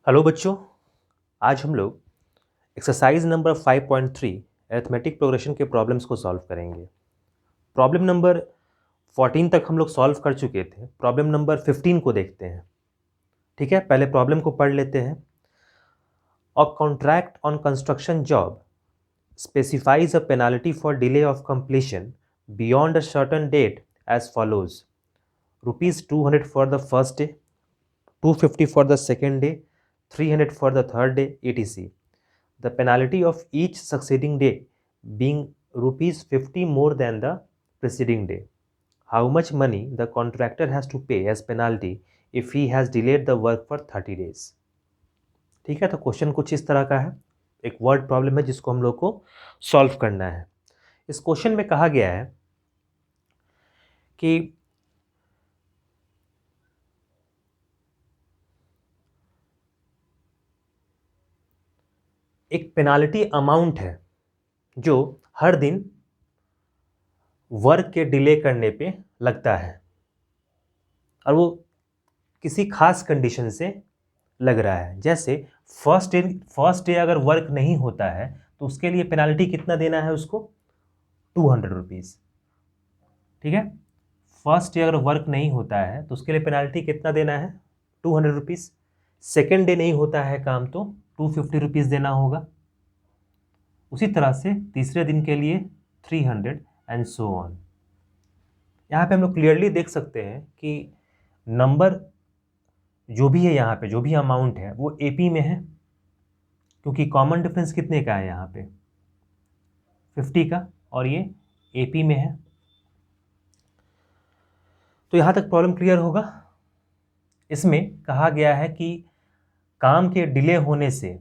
Hello बच्चों, आज हम लोग एक्सरसाइज नंबर 5.3 अरिथमेटिक प्रोग्रेशन के प्रॉब्लम्स को सॉल्व करेंगे। प्रॉब्लम नंबर 14 तक हम लोग सॉल्व कर चुके थे। प्रॉब्लम नंबर 15 को देखते हैं। ठीक है, पहले प्रॉब्लम को पढ़ लेते हैं। A contract on construction job specifies a penalty for delay of completion beyond a certain date as follows: rupees 200 for the first day, 250 for the second day, 300 for the third day, etc. The penalty of each succeeding day being rupees 50 more than the preceding day. How much money the contractor has to pay as penalty if he has delayed the work for 30 days. ठीक है, तो question कुछ इस तरह का है। एक word problem है जिसको हम लोग को सॉल्व करना है। इस क्वेश्चन में कहा गया है कि एक पेनाल्टी अमाउंट है जो हर दिन वर्क के डिले करने पे लगता है और वो किसी खास कंडीशन से लग रहा है। जैसे फर्स्ट डे अगर वर्क नहीं होता है तो उसके लिए पेनाल्टी कितना देना है उसको, 200 रुपीज़। ठीक है, फर्स्ट डे अगर वर्क नहीं होता है तो उसके लिए पेनाल्टी कितना देना है, 200 रुपीज़। सेकेंड डे नहीं होता है काम तो 250 रुपीज़ देना होगा। उसी तरह से तीसरे दिन के लिए 300 एंड सो ऑन। यहाँ पे हम लोग क्लियरली देख सकते हैं कि नंबर जो भी है, यहाँ पे जो भी अमाउंट है वो एपी में है, क्योंकि कॉमन डिफरेंस कितने का है यहाँ पे, 50 का, और ये एपी में है। तो यहाँ तक प्रॉब्लम क्लियर होगा। इसमें कहा गया है कि काम के डिले होने से,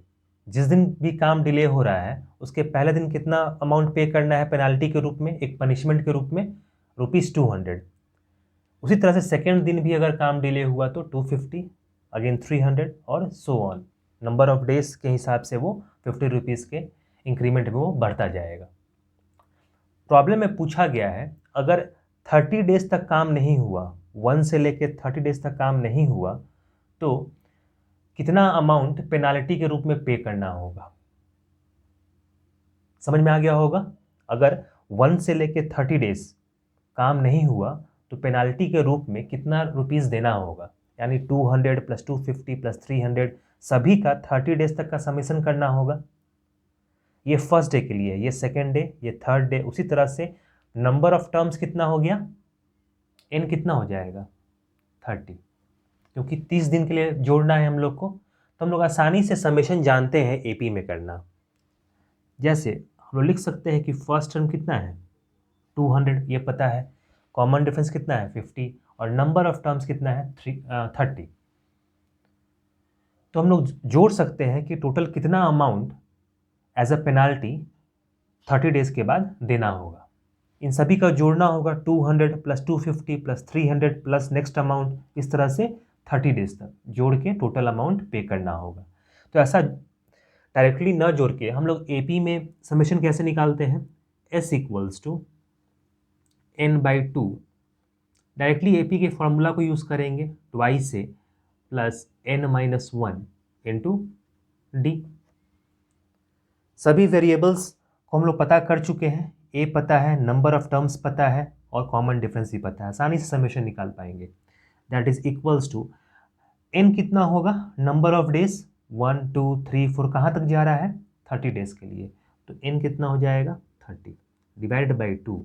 जिस दिन भी काम डिले हो रहा है उसके पहले दिन कितना अमाउंट पे करना है पेनाल्टी के रूप में, एक पनिशमेंट के रूप में, रुपीज़ 200। उसी तरह से सेकेंड दिन भी अगर काम डिले हुआ तो 250, अगेन 300 और so on. Number of days के हिसाब से वो 50 रुपीज़ के इंक्रीमेंट में वो बढ़ता जाएगा। प्रॉब्लम में पूछा गया है अगर 30 डेज तक काम नहीं हुआ, 1 से लेके 30 डेज तक काम नहीं हुआ तो कितना अमाउंट पेनाल्टी के रूप में पे करना होगा। समझ में आ गया होगा। अगर 1 से लेके 30 डेज काम नहीं हुआ तो पेनाल्टी के रूप में कितना रुपीज़ देना होगा, यानी 200 प्लस 250 प्लस 300 सभी का 30 डेज तक का समेशन करना होगा। ये फर्स्ट डे के लिए, ये सेकेंड डे, ये थर्ड डे। उसी तरह से नंबर ऑफ टर्म्स कितना हो गया, एन कितना हो जाएगा, 30, क्योंकि 30 दिन के लिए जोड़ना है हम लोग को। तो हम लोग आसानी से समेशन जानते हैं एपी में करना। जैसे हम लोग लिख सकते हैं कि फर्स्ट टर्म कितना है, 200, ये पता है। कॉमन डिफरेंस कितना है, 50, और नंबर ऑफ टर्म्स कितना है, 30। तो हम लोग जोड़ सकते हैं कि टोटल कितना amount as a penalty 30 days के बाद देना होगा। इन सभी का जोड़ना होगा, 200 plus 250 plus 300 plus next amount, इस तरह से 30 डेज तक जोड़ के टोटल अमाउंट पे करना होगा। तो ऐसा डायरेक्टली न जोड़ के हम लोग एपी में समेशन कैसे निकालते हैं, S equals to n/2। Directly AP के फॉर्मूला को यूज़ करेंगे, ट्वाइस से प्लस n-1 इंटू डी। सभी वेरिएबल्स को हम लोग पता कर चुके हैं, ए पता है, नंबर ऑफ टर्म्स पता है और कॉमन डिफरेंस भी पता है। आसानी से समेशन निकाल पाएंगे। That is equals to n कितना होगा, नंबर ऑफ डेज 1 2 3 4 कहाँ तक जा रहा है, 30 डेज के लिए। तो एन कितना हो जाएगा, 30 डिवाइड बाई 2,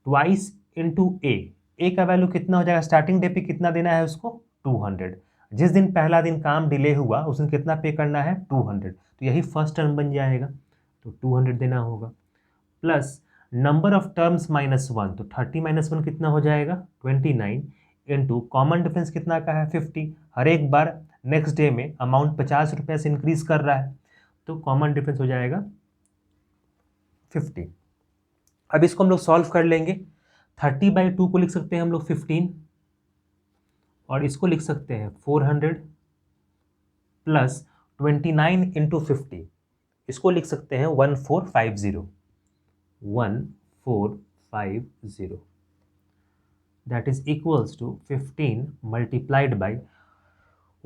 ट्वाइस इंटू ए का वैल्यू कितना हो जाएगा, स्टार्टिंग डे पे कितना देना है उसको, 200। जिस दिन पहला दिन काम डिले हुआ उस दिन कितना पे करना है, 200। तो यही फर्स्ट टर्म बन जाएगा, तो 200 देना होगा। प्लस नंबर ऑफ टर्म्स -1, तो 30 -1 कितना हो जाएगा, 29 इंटू कॉमन डिफरेंस कितना का है, 50। हर एक बार नेक्स्ट डे में अमाउंट 50 रुपये से इंक्रीज कर रहा है, तो कॉमन डिफरेंस हो जाएगा 50। अब इसको हम लोग सॉल्व कर लेंगे। 30/2 को लिख सकते हैं हम लोग 15, और इसको लिख सकते हैं 400 प्लस 29 इंटू 50, इसको लिख सकते हैं 1450, 1450। That is equals to 15 multiplied by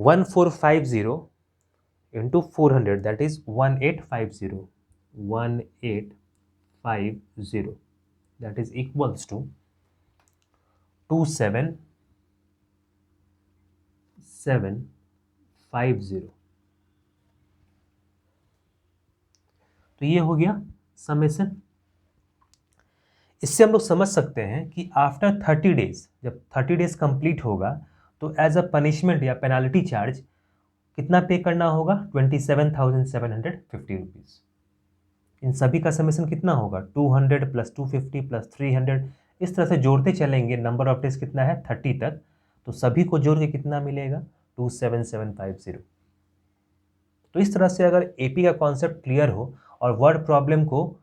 1450 into 400, that is 1850. 1850, that is equals to 27750. तो ये हो गया समेशन। इससे हम लोग समझ सकते हैं कि आफ्टर 30 डेज, जब 30 डेज कंप्लीट होगा तो एज अ पनिशमेंट या पेनाल्टी चार्ज कितना पे करना होगा, 27,750 रुपीज़। इन सभी का समेशन कितना होगा, 200 प्लस 250 प्लस 300, इस तरह से जोड़ते चलेंगे। नंबर ऑफ डेज कितना है, 30 तक, तो सभी को जोड़ के कितना मिलेगा, 27750। तो इस तरह से अगर एपी का कॉन्सेप्ट क्लियर हो और वर्ड प्रॉब्लम को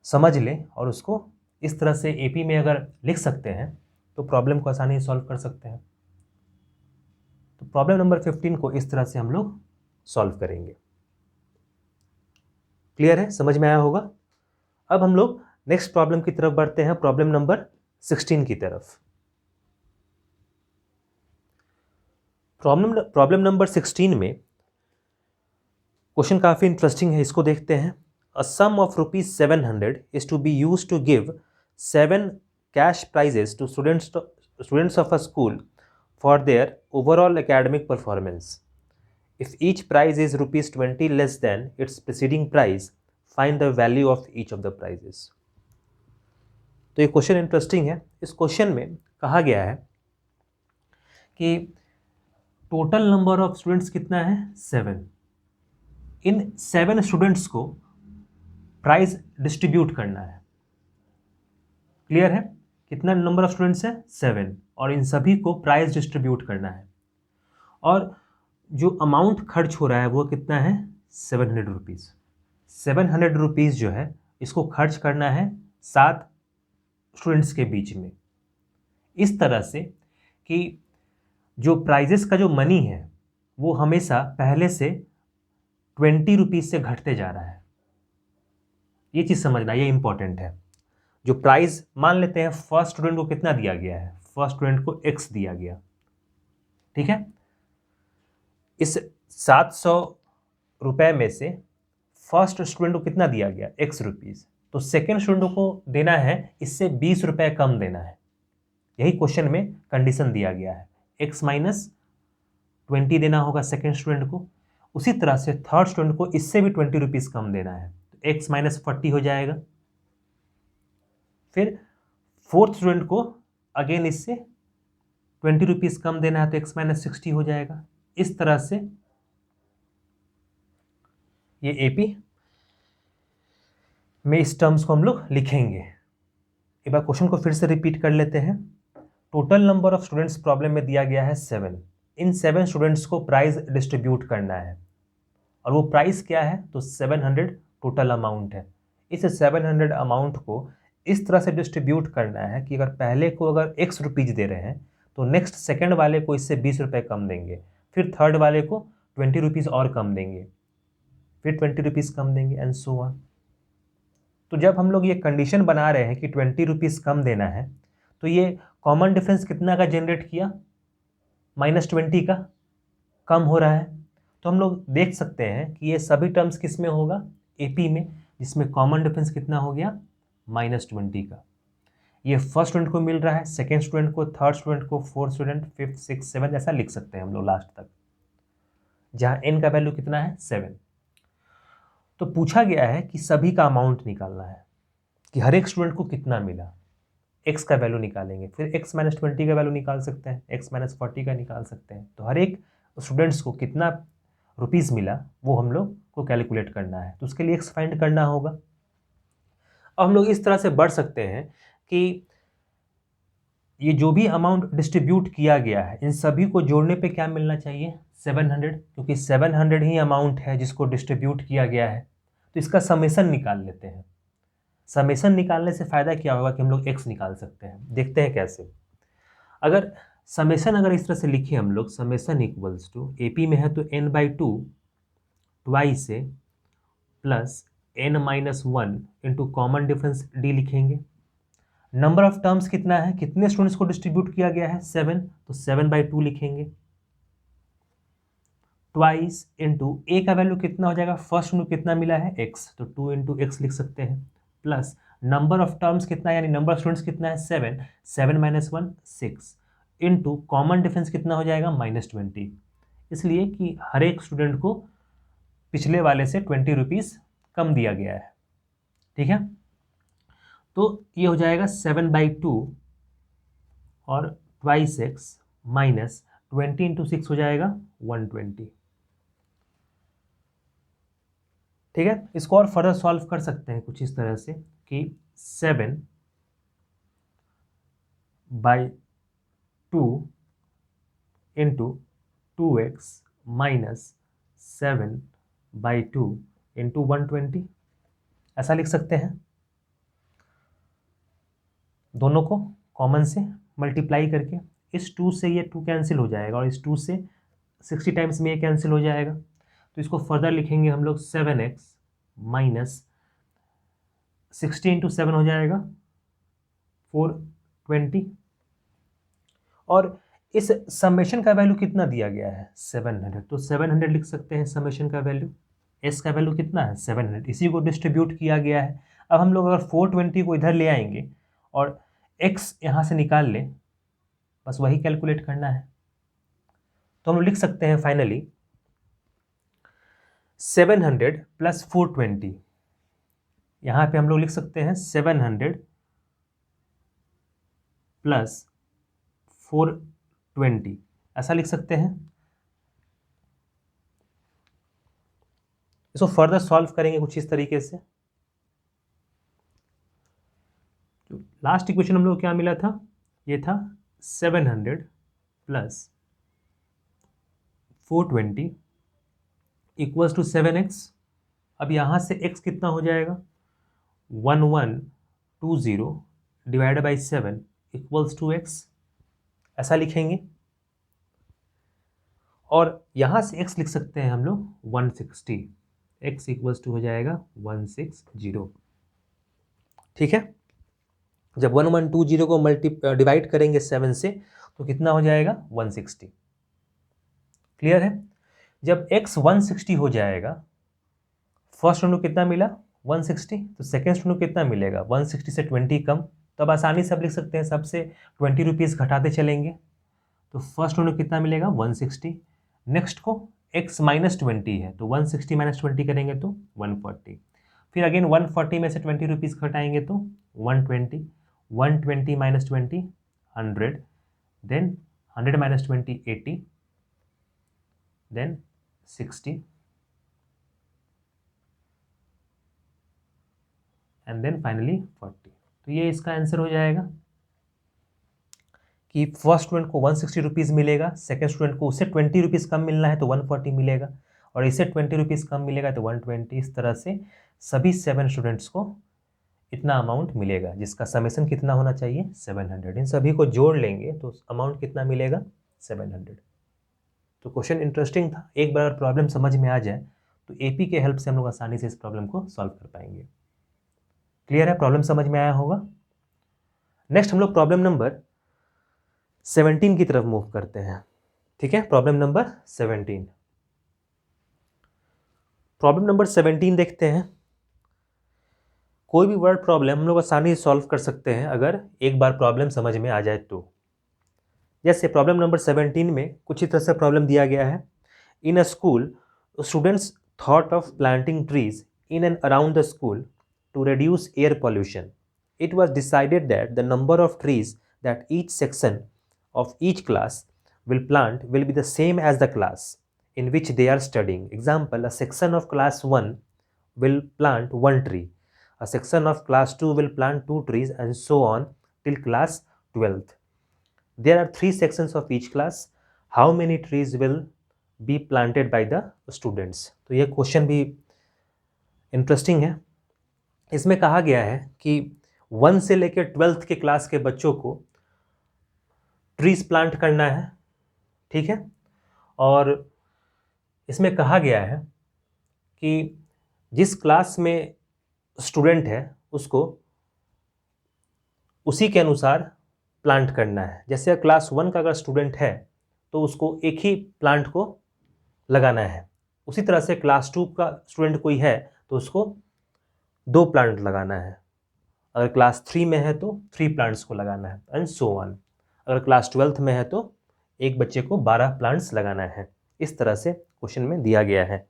समझ लें और उसको इस तरह से एपी में अगर लिख सकते हैं तो प्रॉब्लम को आसानी से सॉल्व कर सकते हैं। तो प्रॉब्लम नंबर 15 को इस तरह से हम लोग सॉल्व करेंगे। क्लियर है, समझ में आया होगा। अब हम लोग नेक्स्ट प्रॉब्लम की तरफ बढ़ते हैं, प्रॉब्लम नंबर 16 की तरफ। प्रॉब्लम नंबर 16 में क्वेश्चन काफी इंटरेस्टिंग है, इसको देखते हैं। A sum of ₹700 is to be used to give 7 cash prizes to students of a school for their overall academic performance. If each prize is ₹20 less than its preceding prize, find the value of each of the prizes. तो ये question interesting है। इस question में कहा गया है कि total number of students कितना है, 7। इन 7 स्टूडेंट्स को प्राइज डिस्ट्रीब्यूट करना है। क्लियर है, कितना नंबर ऑफ स्टूडेंट्स है, 7, और इन सभी को प्राइज डिस्ट्रीब्यूट करना है। और जो अमाउंट खर्च हो रहा है वो कितना है, 700 रुपीज़। 700 रुपीज़ जो है इसको खर्च करना है 7 स्टूडेंट्स के बीच में, इस तरह से कि जो प्राइजेस का जो मनी है वो हमेशा पहले से 20 रुपीज़ से घटते जा रहा है। ये चीज़ समझना, ये इंपॉर्टेंट है। जो प्राइस मान लेते हैं, फर्स्ट स्टूडेंट को कितना दिया गया है, फर्स्ट स्टूडेंट को x दिया गया, ठीक है। इस 700 रुपए में से फर्स्ट स्टूडेंट को कितना दिया गया, x रुपीज़, तो सेकेंड स्टूडेंट को देना है इससे 20 रुपए कम देना है। यही क्वेश्चन में कंडीशन दिया गया है, x माइनस 20 देना होगा सेकेंड स्टूडेंट को। उसी तरह से थर्ड स्टूडेंट को इससे भी 20 रुपीज़ कम देना है, तो x माइनस 40 हो जाएगा। फिर फोर्थ स्टूडेंट को अगेन इससे 20 रुपीज़ कम देना है, तो x माइनस 60 हो जाएगा। इस तरह से ये एपी में इस टर्म्स को हम लोग लिखेंगे। एक बार क्वेश्चन को फिर से रिपीट कर लेते हैं। Total number of students problem में दिया गया है 7। इन 7 स्टूडेंट्स को प्राइज डिस्ट्रीब्यूट करना है, और वो प्राइस क्या है, तो 700 टोटल अमाउंट है। इस 700 अमाउंट को इस तरह से डिस्ट्रीब्यूट करना है कि अगर पहले को अगर x रुपीज़ दे रहे हैं तो नेक्स्ट सेकंड वाले को इससे 20 रुपये कम देंगे, फिर थर्ड वाले को 20 रुपीज़ और कम देंगे, फिर 20 रुपीज़ कम देंगे, एंड सो ऑन। तो जब हम लोग ये कंडीशन बना रहे हैं कि 20 रुपीज़ कम देना है, तो ये कॉमन डिफरेंस कितना का जनरेट किया, -20 का कम हो रहा है। तो हम लोग देख सकते हैं कि ये सभी टर्म्स किस में होगा, एपी में, जिसमें कॉमन डिफरेंस कितना हो गया, -20 का। ये फर्स्ट स्टूडेंट को मिल रहा है, सेकेंड स्टूडेंट को, थर्ड स्टूडेंट को, फोर्थ स्टूडेंट, फिफ्थ, सिक्स, 7, ऐसा लिख सकते हैं हम लोग लास्ट तक, जहाँ n का वैल्यू कितना है, 7। तो पूछा गया है कि सभी का अमाउंट निकालना है कि हर एक स्टूडेंट को कितना मिला। x का वैल्यू निकालेंगे, फिर x माइनस 20 का वैल्यू निकाल सकते हैं, x माइनस 40 का निकाल सकते हैं। तो हर एक स्टूडेंट्स को कितना रुपीज़ मिला वो हम लोग को कैलकुलेट करना है, तो उसके लिए x फाइंड करना होगा। अब हम लोग इस तरह से बढ़ सकते हैं कि ये जो भी अमाउंट डिस्ट्रीब्यूट किया गया है इन सभी को जोड़ने पे क्या मिलना चाहिए, 700, क्योंकि 700 ही अमाउंट है जिसको डिस्ट्रीब्यूट किया गया है। तो इसका समेशन निकाल लेते हैं। समेशन निकालने से फ़ायदा क्या होगा कि हम लोग x निकाल सकते हैं। देखते हैं कैसे। अगर समेशन अगर इस तरह से लिखे हम लोग, समेशन इक्वल्स टू, एपी में है तो n/2 ट्वाइस से plus n-1 into common difference d लिखेंगे। नंबर ऑफ टर्म्स कितना है, कितने स्टूडेंट्स को डिस्ट्रीब्यूट किया गया है, 7, तो 7/2 लिखेंगे। ट्वाइस इंटू ए का वैल्यू कितना हो जाएगा, फर्स्ट में कितना मिला है एक्स, तो 2 इंटू एक्स लिख सकते हैं, प्लस नंबर ऑफ टर्म्स कितना है, यानी नंबर ऑफ स्टूडेंट्स कितना है 7, 7 माइनस 1 6 इंटू कॉमन डिफरेंस कितना हो जाएगा -20, इसलिए कि हर एक स्टूडेंट को पिछले वाले से 20 रुपीज़ कम दिया गया है। ठीक है, तो ये हो जाएगा 7/2 और ट्वाइस एक्स माइनस 20 इंटू 6 हो जाएगा 120। ठीक है, इसको और फर्दर सॉल्व कर सकते हैं कुछ इस तरह से कि 7/2 इंटू 2x माइनस 7/2 इंटू 120, ऐसा लिख सकते हैं। दोनों को कॉमन से मल्टीप्लाई करके इस 2 से ये 2 कैंसिल हो जाएगा और इस 2 से 60 टाइम्स में ये कैंसिल हो जाएगा, तो इसको फर्दर लिखेंगे हम लोग 7x माइनस 60 इंटू 7 हो जाएगा 420, और इस समेशन का वैल्यू कितना दिया गया है 700, तो 700 लिख सकते हैं समेशन का वैल्यू। एस का वैल्यू कितना है 700, इसी को डिस्ट्रीब्यूट किया गया है। अब हम लोग अगर 420 को इधर ले आएंगे और x यहाँ से निकाल लें, बस वही कैलकुलेट करना है, तो हम लोग लिख सकते हैं फाइनली 700 प्लस 420, यहाँ पे हम लोग लिख सकते हैं 700 प्लस 420, ऐसा लिख सकते हैं। इसको फर्दर सॉल्व करेंगे कुछ इस तरीके से। लास्ट इक्वेशन हम लोग क्या मिला था, ये था 700 प्लस 420 इक्वल्स टू 7x। अब यहाँ से x कितना हो जाएगा 1120 divided by 7 equals to x, ऐसा लिखेंगे। और यहाँ से x लिख सकते हैं हम लोग 160, x इक्वल्स टू हो जाएगा 160। ठीक है, जब 1120 को डिवाइड करेंगे 7 से तो कितना हो जाएगा 160। क्लियर है, जब x 160 हो जाएगा, फर्स्ट स्टूडेंट को कितना मिला 160, तो सेकेंड स्टूडेंट को कितना मिलेगा 160 से 20 कम, तो अब आसानी से आप लिख सकते हैं सबसे 20 रुपीज़ घटाते चलेंगे, तो फर्स्ट स्टूडेंट को कितना मिलेगा 160। नेक्स्ट को x -20 है, तो 160 - 20 करेंगे तो 140, फिर अगेन 140 में से 20 रुपीज़ घटाएंगे तो 120, 120 - 20 100, then 100 - 20 80, then 60 and then finally 40। तो ये इसका आंसर हो जाएगा कि फर्स्ट स्टूडेंट को 160 रुपीज़ मिलेगा, सेकेंड स्टूडेंट को उससे 20 रुपीज़ कम मिलना है तो 140 मिलेगा, और इससे 20 रुपीज़ कम मिलेगा तो 120। इस तरह से सभी 7 स्टूडेंट्स को इतना अमाउंट मिलेगा, जिसका समेशन कितना होना चाहिए 700। इन सभी को जोड़ लेंगे तो अमाउंट कितना मिलेगा 700। तो क्वेश्चन इंटरेस्टिंग था, एक बार प्रॉब्लम समझ में आ जाए तो एपी के हेल्प से हम लोग आसानी से इस प्रॉब्लम को सॉल्व कर पाएंगे। क्लियर है, प्रॉब्लम समझ में आया होगा। नेक्स्ट हम लोग प्रॉब्लम नंबर 17 की तरफ मूव करते हैं। ठीक है, प्रॉब्लम नंबर 17। प्रॉब्लम नंबर 17 देखते हैं। कोई भी वर्ड प्रॉब्लम हम लोग आसानी से सॉल्व कर सकते हैं अगर एक बार प्रॉब्लम समझ में आ जाए तो। जैसे प्रॉब्लम नंबर 17 में कुछ इस तरह से प्रॉब्लम दिया गया है। In a school students thought of planting trees in and around the school to reduce air pollution. It was decided that the number of trees that each section of each class will plant will be the same as the class in which they are studying. Example, a section of class 1 will plant 1 tree. A section of class 2 will plant 2 trees and so on till class 12th. There are 3 sections of each class. How many trees will be planted by the students? तो ये question भी interesting है। इसमें कहा गया है कि 1 से लेकर 12th के क्लास के बच्चों को ट्रीज प्लांट करना है। ठीक है, और इसमें कहा गया है कि जिस क्लास में स्टूडेंट है उसको उसी के अनुसार प्लांट करना है। जैसे क्लास 1 का अगर स्टूडेंट है तो उसको एक ही प्लांट को लगाना है। उसी तरह से क्लास 2 का स्टूडेंट कोई है तो उसको 2 प्लांट लगाना है, अगर क्लास 3 में है तो 3 प्लांट्स को लगाना है, एंड सो ऑन। अगर क्लास 12th में है तो एक बच्चे को 12 प्लांट्स लगाना है। इस तरह से क्वेश्चन में दिया गया है।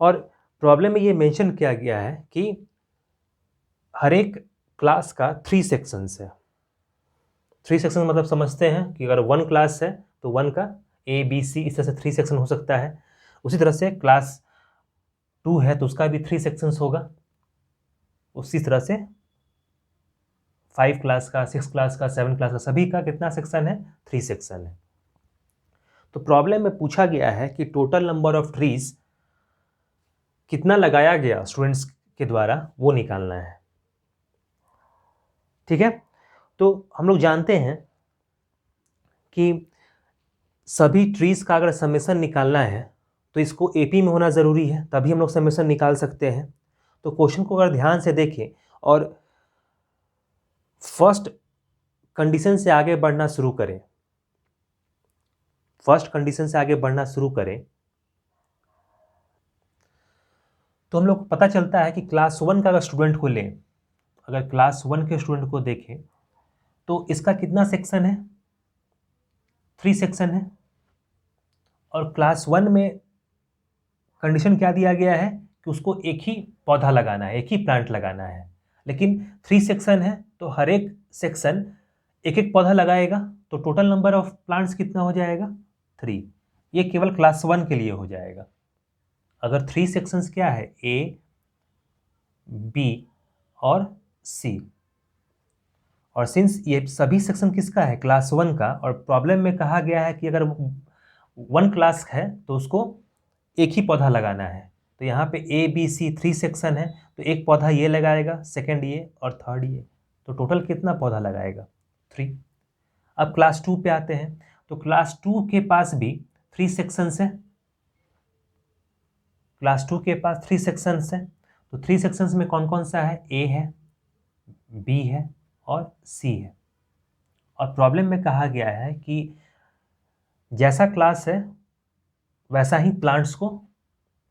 और प्रॉब्लम में ये मेंशन किया गया है कि हर एक क्लास का 3 सेक्शंस है। 3 सेक्शन मतलब समझते हैं कि अगर 1 क्लास है तो 1 का A B C इस तरह से 3 सेक्शन हो सकता है। उसी तरह से क्लास 2 है तो उसका भी 3 सेक्शंस होगा। उसी तरह से 5 क्लास का, 6 क्लास का, 7 क्लास का, सभी का कितना सेक्शन है? 3 सेक्शन है। तो प्रॉब्लम में पूछा गया है कि टोटल नंबर ऑफ ट्रीज कितना लगाया गया स्टूडेंट्स के द्वारा, वो निकालना है। ठीक है, तो हम लोग जानते हैं कि सभी ट्रीज का अगर समेशन निकालना है तो इसको एपी में होना ज़रूरी है, तभी हम लोग समेशन निकाल सकते हैं। तो क्वेश्चन को अगर ध्यान से देखें और फर्स्ट कंडीशन से आगे बढ़ना शुरू करें, तो हम लोग को पता चलता है कि क्लास 1 का अगर स्टूडेंट को लें, अगर क्लास 1 के स्टूडेंट को देखें तो इसका कितना सेक्शन है? 3 सेक्शन है। और क्लास 1 में कंडीशन क्या दिया गया है कि उसको एक ही पौधा लगाना है, एक ही प्लांट लगाना है। लेकिन 3 सेक्शन है तो हर एक सेक्शन एक एक पौधा लगाएगा, तो टोटल नंबर ऑफ प्लांट्स कितना हो जाएगा? 3। ये केवल क्लास 1 के लिए हो जाएगा। अगर 3 सेक्शंस क्या है? A, B और C। और सिंस ये सभी सेक्शन किसका है? क्लास 1 का। और प्रॉब्लम में कहा गया है कि अगर 1 क्लास है तो उसको एक ही पौधा लगाना है। तो यहाँ पे A, B, C 3 सेक्शन है तो एक पौधा ये लगाएगा, सेकंड ये और थर्ड ये, तो टोटल कितना पौधा लगाएगा? 3। अब क्लास 2 पे आते हैं, तो क्लास 2 के पास भी 3 सेक्शंस है। क्लास 2 के पास 3 सेक्शंस है, तो 3 सेक्शंस में कौन कौन सा है? A है, B है और C है। और प्रॉब्लम में कहा गया है कि जैसा क्लास है वैसा ही प्लांट्स को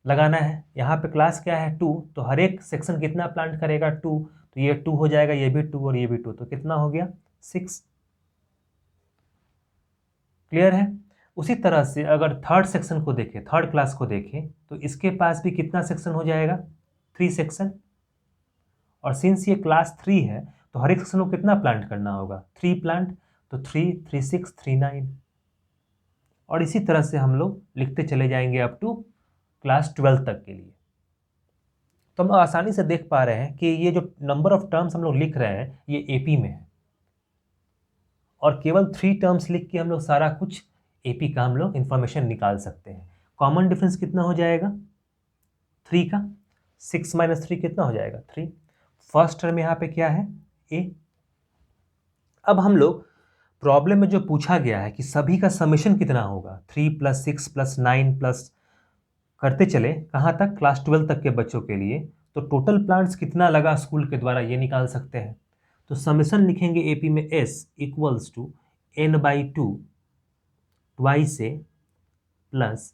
लगाना है। यहाँ पे क्लास क्या है? 2, तो हर एक सेक्शन कितना प्लांट करेगा? 2, तो ये 2 हो जाएगा, ये भी 2 और ये भी 2, तो कितना हो गया? 6। क्लियर है? उसी तरह से अगर थर्ड सेक्शन को देखें, थर्ड क्लास को देखें, तो इसके पास भी कितना सेक्शन हो जाएगा? 3 सेक्शन। और सिंस ये क्लास 3 है तो हर एक सेक्शन को कितना प्लांट करना होगा? 3 प्लांट, तो 3, 3, 6, 3, 9। और इसी तरह से हम लोग लिखते चले जाएंगे अप टू क्लास 12 तक के लिए। तो हम आसानी से देख पा रहे हैं कि ये जो नंबर ऑफ टर्म्स हम लोग लिख रहे हैं ये एपी में है, और केवल 3 टर्म्स लिख के हम लोग सारा कुछ एपी का हम लोग इंफॉर्मेशन निकाल सकते हैं। कॉमन डिफरेंस कितना हो जाएगा? 3 का। 6 माइनस 3 कितना हो जाएगा? 3। फर्स्ट टर्म यहाँ पे क्या है? ए। अब हम लोग प्रॉब्लम में जो पूछा गया है कि सभी का समेशन कितना होगा, 3 + 6 + 9 प्लस करते चले कहाँ तक? क्लास 12 तक के बच्चों के लिए, तो टोटल प्लांट्स कितना लगा स्कूल के द्वारा ये निकाल सकते हैं। तो समेशन लिखेंगे एपी में S = n/2 twice A plus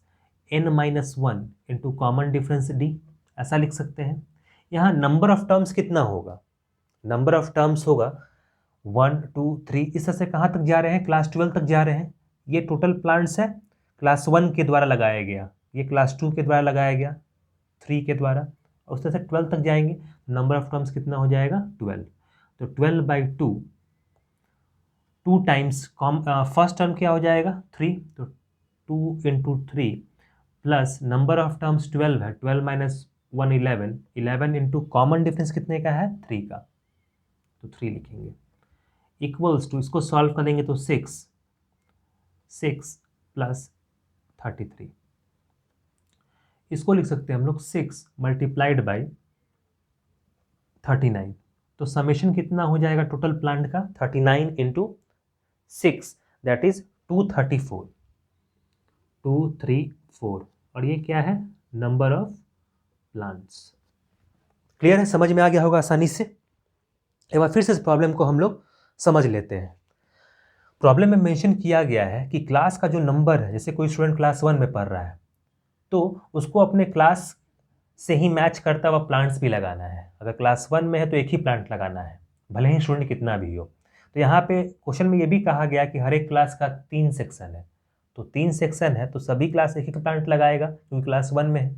n-1 into common difference D, ऐसा लिख सकते हैं। यहाँ नंबर ऑफ टर्म्स कितना होगा? नंबर ऑफ टर्म्स होगा 1, 2, 3, इस तरह से कहाँ तक जा रहे हैं? क्लास 12 तक जा रहे हैं। ये टोटल प्लांट्स है क्लास 1 के द्वारा लगाया गया, ये क्लास 2 के द्वारा लगाया गया, 3 के द्वारा, और उस तरह से 12 तक जाएंगे। नंबर ऑफ टर्म्स कितना हो जाएगा? 12। तो 12/2, 2 टाइम्स फर्स्ट टर्म क्या हो जाएगा? 3, तो 2 × 3 प्लस नंबर ऑफ टर्म्स 12 है, 12 - 1 11, 11 इंटू कॉमन डिफरेंस कितने का है? 3 का, तो 3 लिखेंगे, इक्वल्स टू, इसको सॉल्व करेंगे तो 6 + 33, इसको लिख सकते हैं हम लोग 6 × 39। तो समेशन कितना हो जाएगा टोटल प्लांट का? 39 × 6, दैट इज 234, 234। और ये क्या है? Number of plants. क्लियर है? समझ में आ गया होगा आसानी से। एक बार फिर से इस प्रॉब्लम को हम लोग समझ लेते हैं। प्रॉब्लम में मेंशन किया गया है कि क्लास का जो नंबर है, जैसे कोई स्टूडेंट क्लास 1 में पढ़ रहा है तो उसको अपने क्लास से ही मैच करता हुआ प्लांट्स भी लगाना है। अगर क्लास 1 में है तो एक ही प्लांट लगाना है, भले ही स्टूडेंट कितना भी हो। तो यहाँ पे क्वेश्चन में ये भी कहा गया कि हर एक क्लास का 3 सेक्शन है, तो 3 सेक्शन है तो सभी क्लास एक ही प्लांट लगाएगा क्योंकि क्लास 1 में है।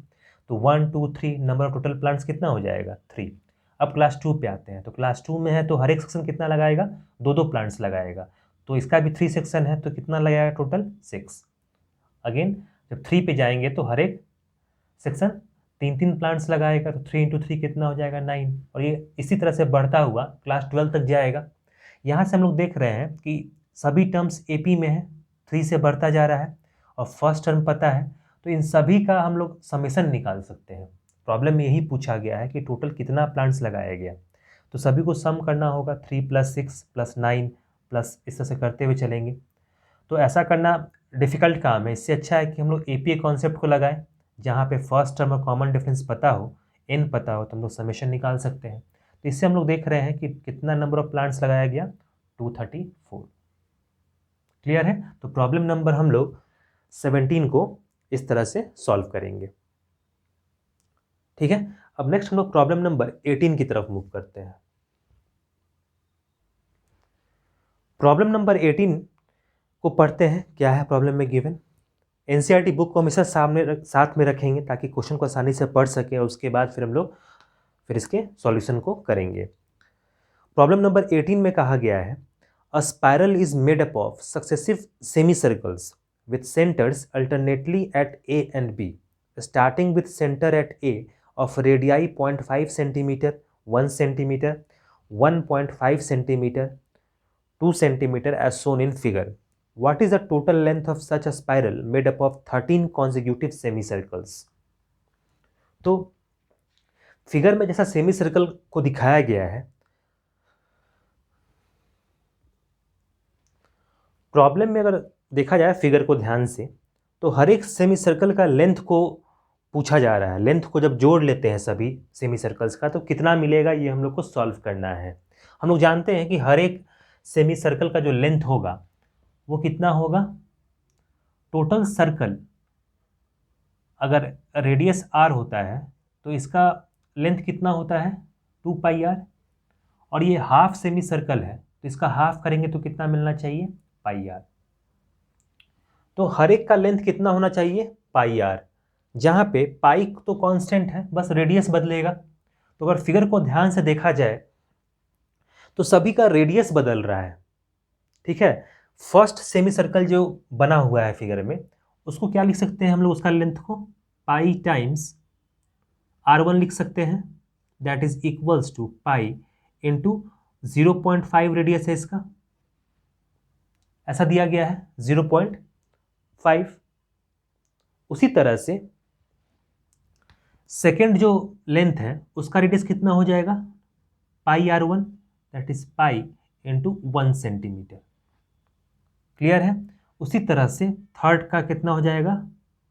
तो 1 2 3 नंबर ऑफ टोटल प्लांट्स कितना हो जाएगा 3। अब क्लास 2 पे आते हैं, तो क्लास 2 में है तो हर एक सेक्शन कितना लगाएगा, 2 प्लांट्स लगाएगा। तो इसका भी 3 सेक्शन है तो कितना लगाएगा टोटल 6। अगेन जब 3 पे जाएंगे तो हर एक सेक्शन 3 प्लांट्स लगाएगा, तो 3 × 3 कितना हो जाएगा 9। और ये इसी तरह से बढ़ता हुआ क्लास 12 तक जाएगा। यहाँ से हम लोग देख रहे हैं कि सभी टर्म्स एपी में है, 3 से बढ़ता जा रहा है और फर्स्ट टर्म पता है, तो इन सभी का हम लोग समेशन निकाल सकते हैं। प्रॉब्लम में यही पूछा गया है कि टोटल कितना प्लांट्स लगाया गया, तो सभी को सम करना होगा। 3 + 6 + 9 प्लस इस तरह से करते हुए चलेंगे। तो ऐसा करना डिफ़िकल्ट काम है, इससे अच्छा है कि हम लोग एपीए कॉन्सेप्ट को लगाएं, जहाँ पे फर्स्ट टर्म और कॉमन डिफरेंस पता हो, एन पता हो, तो हम लोग समेशन निकाल सकते हैं। तो इससे हम लोग देख रहे हैं कि कितना नंबर ऑफ प्लांट्स लगाया गया, 234। क्लियर है? तो प्रॉब्लम नंबर हम लोग 17 को इस तरह से सॉल्व करेंगे। ठीक है, अब नेक्स्ट हम लोग प्रॉब्लम नंबर 18 की तरफ मूव करते हैं। प्रॉब्लम नंबर 18 को पढ़ते हैं। क्या है प्रॉब्लम में गिवन? एनसीईआरटी बुक को हमेशा साथ में रखेंगे ताकि क्वेश्चन को आसानी से पढ़ सकें, और उसके बाद फिर हम लोग इसके सॉल्यूशन को करेंगे। प्रॉब्लम नंबर 18 में कहा गया है, a spiral is made up of successive semi circles with centres alternately at A and B, starting with centre at A of radii 0.5 centimetre, 1 centimetre, 1.5 centimetre, 2 centimetre as shown in figure. What is the total length of such a spiral made up of 13 consecutive semicircles? तो figure में जैसा semi circle को दिखाया गया है, problem में अगर देखा जाए फिगर को ध्यान से, तो हर एक सेमी सर्कल का लेंथ को पूछा जा रहा है। लेंथ को जब जोड़ लेते हैं सभी सेमी सर्कल्स का, तो कितना मिलेगा ये हम लोग को सॉल्व करना है। हम लोग जानते हैं कि हर एक सेमी सर्कल का जो लेंथ होगा वो कितना होगा, टोटल सर्कल अगर रेडियस r होता है तो इसका लेंथ कितना होता है 2πr, और ये हाफ सेमी सर्कल है तो इसका हाफ करेंगे तो कितना मिलना चाहिए πr। तो हर एक का लेंथ कितना होना चाहिए πr, जहाँ पे पाई तो कांस्टेंट है, बस रेडियस बदलेगा। तो अगर फिगर को ध्यान से देखा जाए तो सभी का रेडियस बदल रहा है। ठीक है, फर्स्ट सेमी सर्कल जो बना हुआ है फिगर में, उसको क्या लिख सकते हैं हम लोग, उसका लेंथ को पाई टाइम्स r1 लिख सकते हैं, that is equals to pi into 0.5 radius है इसका, ऐसा दिया गया है 0.5। उसी तरह से सेकेंड जो लेंथ है उसका रेडियस कितना हो जाएगा पाई r1, that is pi into 1 centimetre. Clear है? उसी तरह से थर्ड का कितना हो जाएगा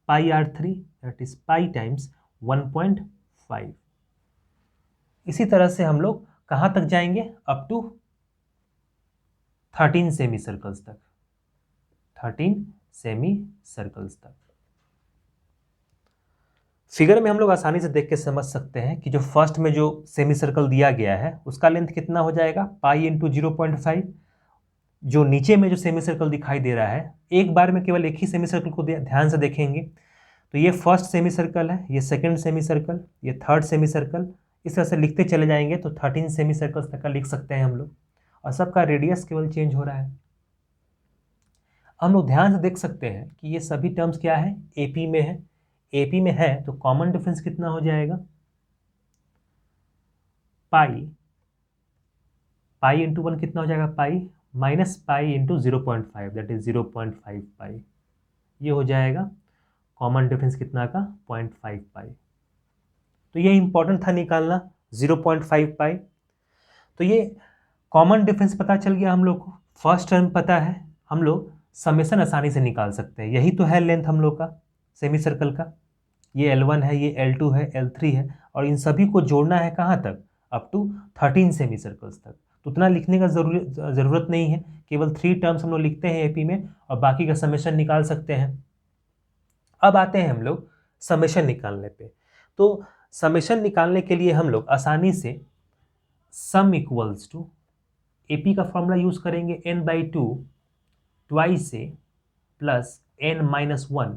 पाई r3, that is pi times 1.5। इसी तरह से हम लोग कहाँ तक जाएंगे, अप टू 13 सेमी सर्कल्स तक, 13 सेमी सर्कल्स तक। फिगर में हम लोग आसानी से देख के समझ सकते हैं कि जो फर्स्ट में जो सेमी सर्कल दिया गया है उसका लेंथ कितना हो जाएगा पाई इंटू 0.5। जो नीचे में जो सेमी सर्कल दिखाई दे रहा है, एक बार में केवल एक ही सेमी सर्कल को ध्यान से देखेंगे तो ये फर्स्ट सेमी सर्कल है, ये सेकंड सेमी सर्कल, ये थर्ड सेमी सर्कल, इस तरह से लिखते चले जाएंगे तो 13 सेमी सर्कल्स तक का लिख सकते हैं हम लोग, और सबका रेडियस केवल चेंज हो रहा है। हम लोग ध्यान से देख सकते हैं कि ये सभी टर्म्स क्या है एपी में है। एपी में है तो कॉमन डिफरेंस कितना हो जाएगा पाई इंटू 1 कितना हो जाएगा pi minus pi into 0.5, that is 0.5 पाई, ये हो जाएगा कॉमन डिफरेंस कितना का 0.5 पाई। तो ये इंपॉर्टेंट था निकालना 0.5 पाई। तो ये कॉमन डिफरेंस पता चल गया हम लोग को, फर्स्ट टर्म पता है, हम लोग समेशन आसानी से निकाल सकते हैं। यही तो है लेंथ हम लोग का सेमी सर्कल का, ये L1 है, ये L2 है, L3 है, और इन सभी को जोड़ना है कहाँ तक, अप टू 13 सेमी सर्कल्स तक। तो उतना लिखने का ज़रूरत नहीं है, केवल 3 टर्म्स हम लोग लिखते हैं एपी में और बाकी का समेशन निकाल सकते हैं। अब आते हैं हम लोग समेशन निकालने पे। तो समेशन निकालने के लिए हम लोग आसानी से सम इक्वल्स टू एपी का फॉर्मूला यूज करेंगे n/2 twice a plus n-1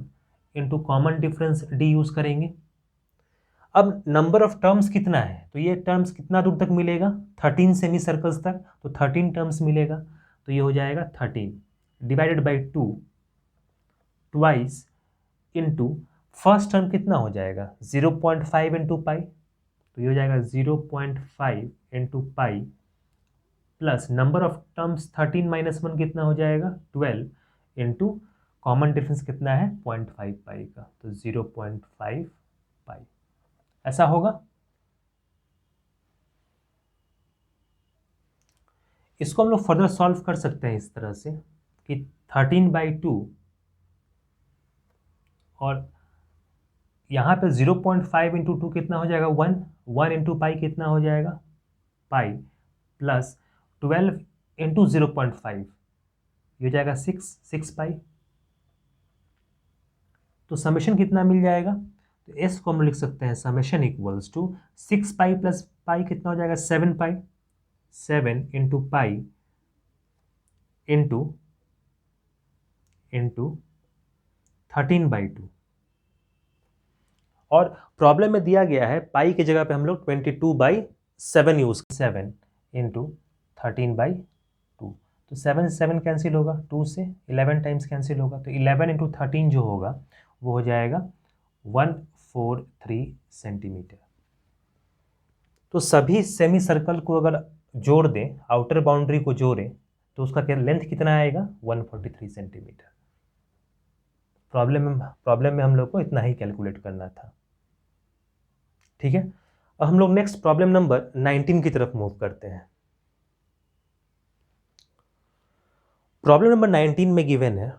into common difference D use करेंगे। अब नंबर ऑफ टर्म्स कितना है, तो ये टर्म्स कितना दूर तक मिलेगा, 13 सेमी सर्कल्स तक, तो 13 टर्म्स मिलेगा। तो ये हो जाएगा 13 divided by 2 twice into first term कितना हो जाएगा 0.5 इंटू पाई, तो ये हो जाएगा 0.5 into pi plus number of terms 13-1 कितना हो जाएगा 12 इंटू कॉमन डिफरेंस कितना है 0.5 पाई का, तो 0.5 पाई। ऐसा होगा। इसको हम लोग फर्दर सॉल्व कर सकते हैं इस तरह से कि 13/2 और यहाँ पे 0.5 इंटू 2 कितना हो जाएगा 1 इंटू पाई कितना हो जाएगा पाई प्लस 12 इंटू 0.5 ये हो जाएगा 6 पाई। तो समेशन कितना मिल जाएगा, तो एस को हम लिख सकते हैं summation equals to 6 pi plus pi कितना हो जाएगा 7 पाई, 7 इंटू पाई इंटू 13/2 और प्रॉब्लम में दिया गया है पाई की जगह पे हम लोग 22/7 यूज 7 इंटू 13/2, तो 7 कैंसिल होगा, 2 से 11 टाइम्स कैंसिल होगा, तो 11 इंटू 13 जो होगा वो हो जाएगा 143 सेंटीमीटर। तो सभी सेमी सर्कल को अगर जोड़ दें, आउटर बाउंड्री को जोड़ें, तो उसका क्या लेंथ कितना आएगा 143 सेंटीमीटर। प्रॉब्लम में हम लोग को इतना ही कैलकुलेट करना था। ठीक है, अब हम लोग नेक्स्ट प्रॉब्लम नंबर 19 की तरफ मूव करते हैं। प्रॉब्लम नंबर 19 में गिवन है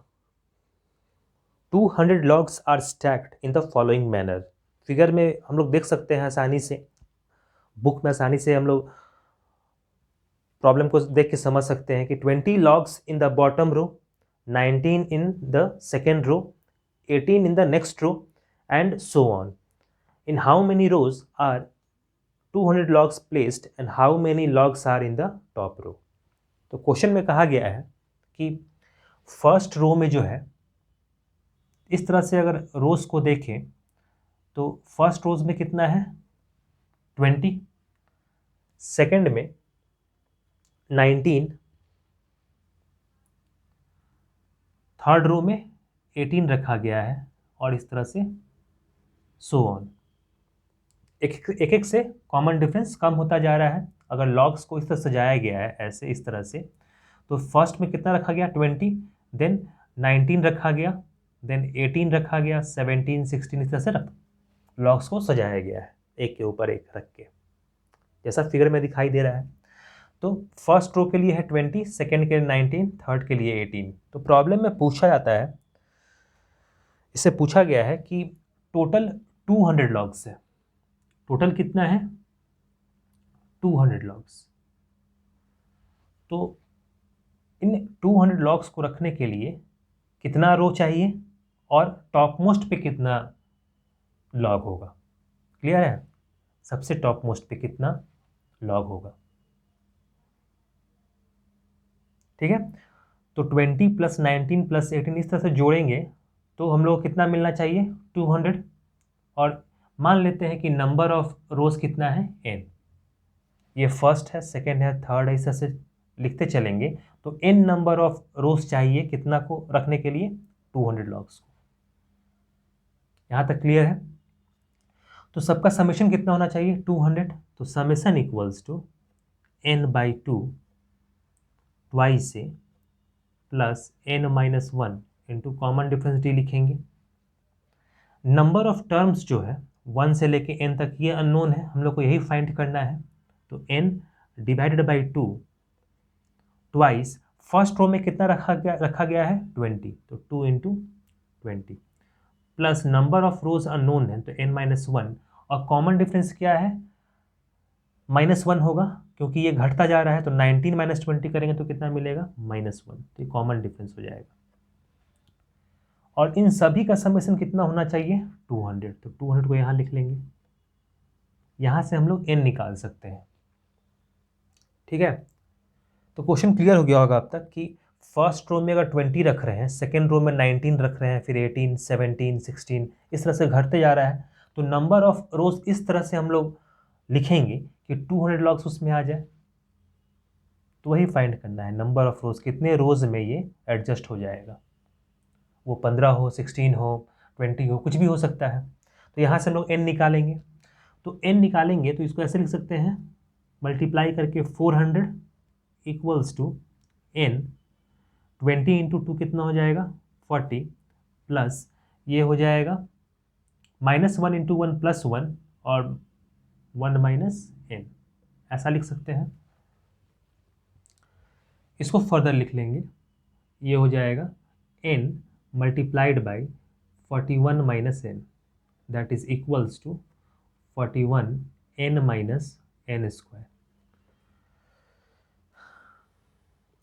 200 logs are stacked in the following manner. Figure में हम लोग देख सकते हैं आसानी से, बुक में आसानी से हम लोग प्रॉब्लम को देख के समझ सकते हैं कि 20 logs in the bottom row, 19 in the second row, 18 in the next row and so on. In how many rows are 200 logs placed and how many logs are in the top row? तो question में कहा गया है कि first row में जो है, इस तरह से अगर रोज को देखें तो फर्स्ट रोज में कितना है 20, सेकंड में 19, थर्ड रो में 18 रखा गया है और इस तरह से सो ऑन। एक एक से कॉमन डिफरेंस कम होता जा रहा है। अगर लॉग्स को इस तरह सजाया गया है ऐसे इस तरह से, तो फर्स्ट में कितना रखा गया 20, देन 19 रखा गया, देन 18 रखा गया, 17, 16 इस तरह से लॉग्स को सजाया गया है एक के ऊपर एक रख के, जैसा फिगर में दिखाई दे रहा है। तो फर्स्ट रो के लिए है 20, सेकेंड के लिए 19, थर्ड के लिए 18। तो प्रॉब्लम में पूछा जाता है, इससे पूछा गया है कि टोटल 200 लॉग्स है। टोटल कितना है 200 लॉग्स। तो इन 200 लॉग्स को रखने के लिए कितना रो चाहिए और टॉप मोस्ट पे कितना लॉग होगा। क्लियर है, सबसे टॉप मोस्ट पे कितना लॉग होगा। ठीक है, तो 20 प्लस 19 प्लस 18 इस तरह से जोड़ेंगे तो हम लोग को कितना मिलना चाहिए 200। और मान लेते हैं कि नंबर ऑफ रोज कितना है n, ये फर्स्ट है, सेकेंड है, थर्ड है, इस तरह से लिखते चलेंगे। तो n नंबर ऑफ रोज चाहिए कितना को रखने के लिए 200 लॉग्स को। यहाँ तक क्लियर है। तो सबका समेशन कितना होना चाहिए 200, तो summation equals to n/2 twice a plus n-1 into common difference d लिखेंगे। नंबर ऑफ टर्म्स जो है 1 से लेके n तक ये अननोन है, हम लोग को यही फाइंड करना है। तो n divided by 2 twice first row में कितना रखा गया है 20, तो 2 into 20 plus number of rows unknown है तो n-1 और कॉमन डिफरेंस क्या है -1 होगा क्योंकि ये घटता जा रहा है, तो 19 - 20 करेंगे तो कितना मिलेगा -1। तो ये कॉमन डिफरेंस हो जाएगा। और इन सभी का समेशन कितना होना चाहिए 200, तो 200 को यहाँ लिख लेंगे। यहाँ से हम लोग n निकाल सकते हैं। ठीक है, तो क्वेश्चन क्लियर हो गया होगा अब तक कि फर्स्ट रो में अगर 20 रख रहे हैं, सेकेंड रो में 19 रख रहे हैं, फिर 18, 17, 16 इस तरह से घटते जा रहा है, तो नंबर ऑफ रोज इस तरह से हम लोग लिखेंगे कि 200 लॉग्स उसमें आ जाए। तो वही फाइंड करना है, नंबर ऑफ रोज, कितने रोज में ये एडजस्ट हो जाएगा। वो 15 हो, 16 हो, 20 हो, कुछ भी हो सकता है। तो यहाँ से हम लोग n निकालेंगे। तो n निकालेंगे तो इसको ऐसे लिख सकते हैं, मल्टीप्लाई करके 400 इक्वल्स टू n, 20 इंटू 2 कितना हो जाएगा 40, प्लस ये हो जाएगा -1 इंटू 1 प्लस 1 और 1 माइनस n, ऐसा लिख सकते हैं। इसको फर्दर लिख लेंगे, ये हो जाएगा n multiplied by 41 minus n, that is equals to 41 n minus n square.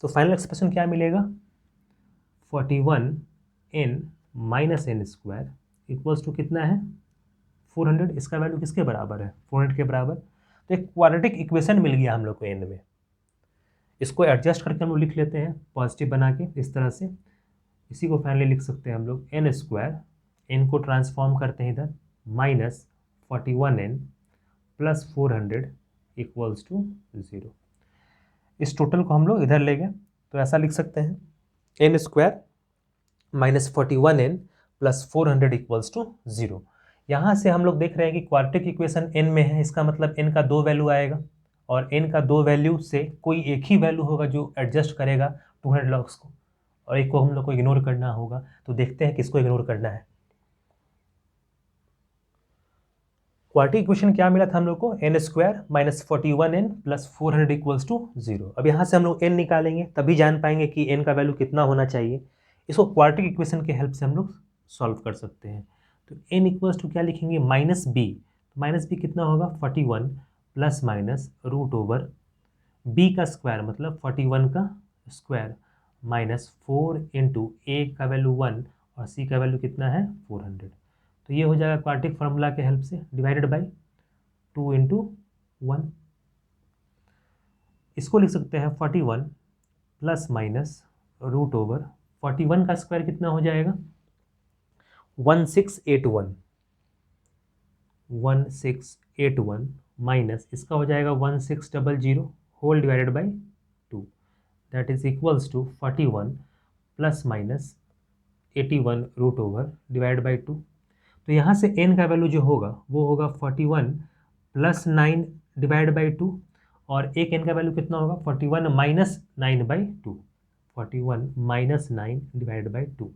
तो फाइनल एक्सप्रेशन क्या मिलेगा 41 n minus n square equals to कितना है 400। इसका वैल्यू किसके बराबर है 400 के बराबर। तो एक क्वाड्रेटिक इक्वेशन मिल गया हम लोग को n में। इसको एडजस्ट करके हम लोग लिख लेते हैं पॉजिटिव बना के इस तरह से। इसी को फाइनली लिख सकते हैं हम लोग n स्क्वायर, n को ट्रांसफॉर्म करते हैं इधर, minus 41n plus 400 equals to 0। इस टोटल को हम लोग इधर ले गए तो ऐसा लिख सकते हैं n square minus 41n plus 400 equals to 0। यहाँ से हम लोग देख रहे हैं कि क्वाड्रेटिक इक्वेशन n में है, इसका मतलब n का 2 वैल्यू आएगा और n का 2 वैल्यू से कोई एक ही वैल्यू होगा जो एडजस्ट करेगा 200 लॉग्स को, और एक को हम लोग को इग्नोर करना होगा। तो देखते हैं किसको इग्नोर करना है। क्वाड्रेटिक इक्वेशन क्या मिला था हम लोग को n square minus 41n plus 400 equals to 0। अब यहाँ से हम लोग n निकालेंगे तभी जान पाएंगे कि n का वैल्यू कितना होना चाहिए। इसको क्वाड्रेटिक इक्वेशन के हेल्प से हम लोग सॉल्व कर सकते हैं। तो n इक्वल्स टू क्या लिखेंगे माइनस b, माइनस b कितना होगा 41 plus minus root over b का स्क्वायर मतलब 41 का स्क्वायर माइनस 4 इंटू a का वैल्यू 1 और c का वैल्यू कितना है 400। तो ये हो जाएगा क्वाड्रेटिक फार्मूला के हेल्प से डिवाइडेड बाई 2 इंटू 1। इसको लिख सकते हैं 41 प्लस माइनस रूट ओवर 41 का स्क्वायर कितना हो जाएगा 1681 माइनस इसका हो जाएगा 1600 whole divided by 2, that is equals to 41 plus minus 81 root over divide by 2। तो यहाँ से n का वैल्यू जो होगा वो होगा 41 प्लस 9 डिवाइड बाई 2 और एक n का वैल्यू कितना होगा 41 minus 9 by 2, 41 minus 9 divide by 2,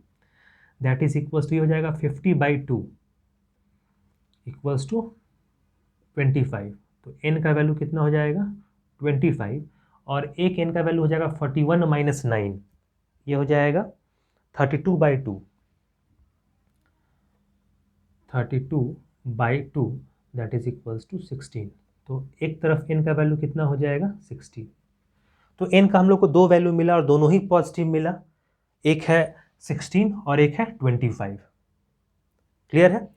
that is equals to ये हो जाएगा 50 बाई 2 इक्वल्स टू 25। तो n का वैल्यू कितना हो जाएगा 25 और एक n का वैल्यू हो जाएगा 41 माइनस 9, ये हो जाएगा 32 by 2, 32 by 2 that is equals to 16। तो एक तरफ n का वैल्यू कितना हो जाएगा 60। तो n का हम लोग को 2 वैल्यू मिला और दोनों ही पॉजिटिव मिला, एक है 16 और एक है 25। क्लियर है।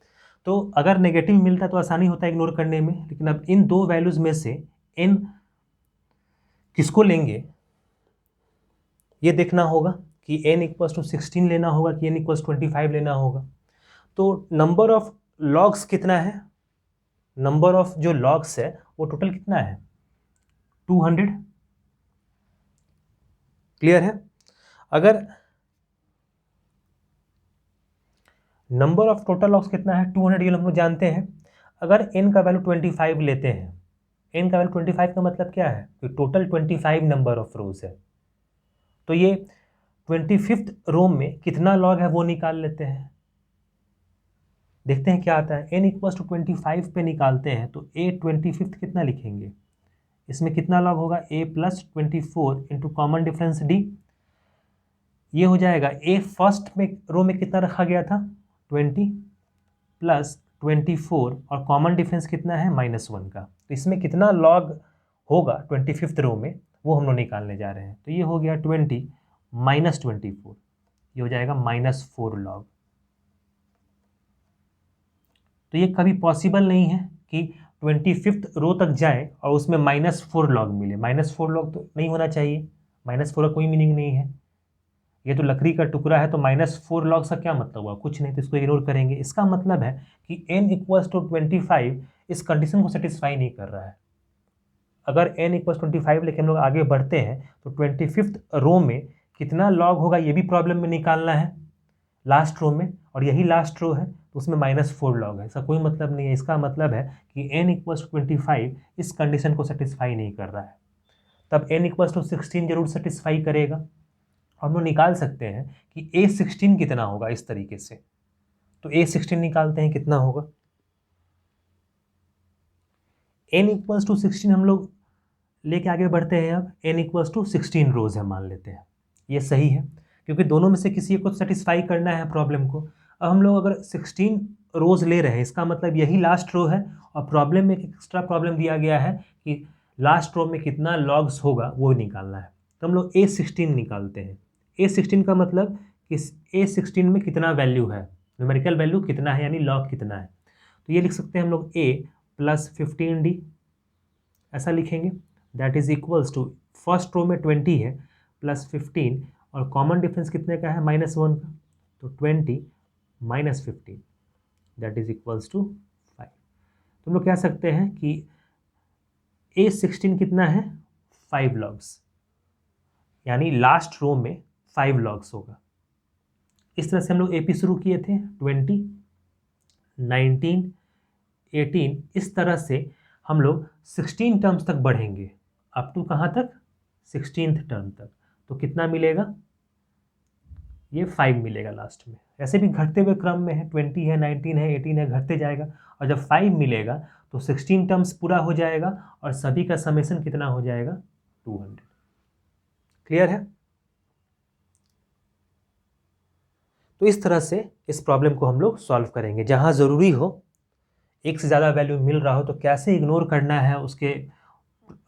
तो अगर नेगेटिव मिलता तो आसानी होता है इग्नोर करने में, लेकिन अब इन 2 वैल्यूज में से n किसको लेंगे ये देखना होगा कि n इक्वल्स टू 16 लेना होगा कि n इक्वल्स 25 लेना होगा। तो नंबर ऑफ लॉग्स कितना है, नंबर ऑफ जो लॉग्स है वो टोटल कितना है 200। क्लियर है। अगर नंबर ऑफ टोटल लॉग्स कितना है 200, ये हम लोग जानते हैं। अगर n का वैल्यू 25 लेते हैं, n का वैल्यू 25 का मतलब क्या है कि टोटल 25 नंबर ऑफ रोज है, तो ये 25th रो में कितना लॉग है वो निकाल लेते हैं। देखते हैं क्या आता है। n इक्वल्स टू 25 पे निकालते हैं तो a 25th कितना लिखेंगे, इसमें कितना लॉग होगा a plus 24 into common difference d, ये हो जाएगा a फर्स्ट में रो में कितना रखा गया था 20 प्लस 24 और कॉमन डिफरेंस कितना है -1 का। तो इसमें कितना लॉग होगा 25th रो में वो हम लोग निकालने जा रहे हैं। तो ये हो गया 20 माइनस 24, ये हो जाएगा -4 लॉग। तो ये कभी पॉसिबल नहीं है कि 25th रो तक जाए और उसमें -4 लॉग मिले। -4 लॉग तो नहीं होना चाहिए, -4 का कोई मीनिंग नहीं है। ये तो लकड़ी का टुकड़ा है, तो -4 लॉग का क्या मतलब हुआ, कुछ नहीं, तो इसको इग्नोर करेंगे। इसका मतलब है कि n इक्वल्स टू 25 इस कंडीशन को सेटिस्फाई नहीं कर रहा है। अगर n इक्वल्स 25 लेके हम लोग आगे बढ़ते हैं तो 25th रो में कितना लॉग होगा ये भी प्रॉब्लम में निकालना है लास्ट रो में, और यही लास्ट रो है तो उसमें -4 लॉग है। इसका कोई मतलब नहीं है। इसका मतलब है कि n इक्वल्स 25 इस कंडीशन को सेटिस्फाई नहीं कर रहा है, तब n इक्वल्स टू 16 जरूर सेटिस्फाई करेगा। हम लोग निकाल सकते हैं कि A16 कितना होगा इस तरीके से। तो A16 निकालते हैं कितना होगा। n इक्वल्स टू 16 हम लोग लेके आगे बढ़ते हैं। अब n इक्वल्स टू 16 रोज है मान लेते हैं, ये सही है क्योंकि दोनों में से किसी को सेटिस्फाई करना है प्रॉब्लम को। अब हम लोग अगर 16 रोज ले रहे हैं इसका मतलब यही लास्ट रो है, और प्रॉब्लम में एक एक्स्ट्रा प्रॉब्लम दिया गया है कि लास्ट रो में कितना लॉग्स होगा वो निकालना है। तो हम लोग A16 निकालते हैं। A16 का मतलब कि A16 में कितना वैल्यू है, न्यूमेरिकल वैल्यू कितना है, यानी लॉग कितना है। तो ये लिख सकते हैं हम लोग A प्लस 15D, ऐसा लिखेंगे। That is equals to first row में 20 है प्लस 15, और कॉमन डिफरेंस कितने का है -1 का, तो 20 minus 15 that is equals to 5। तो हम लोग कह सकते हैं कि A16 कितना है 5 लॉग्स, यानी लास्ट रो में 5 लॉग्स होगा। इस तरह से हम लोग AP शुरू किए थे 20, 19, 18, इस तरह से हम लोग 16 टर्म्स तक बढ़ेंगे, अप टू कहाँ तक 16th टर्म तक। तो कितना मिलेगा, ये 5 मिलेगा लास्ट में। ऐसे भी घटते हुए क्रम में है, 20 है, 19 है, 18 है, घटते जाएगा, और जब 5 मिलेगा तो 16 टर्म्स पूरा हो जाएगा और सभी का समेशन कितना हो जाएगा 200। क्लियर है। तो इस तरह से इस प्रॉब्लम को हम लोग सॉल्व करेंगे। जहाँ ज़रूरी हो, एक से ज़्यादा वैल्यू मिल रहा हो तो कैसे इग्नोर करना है उसके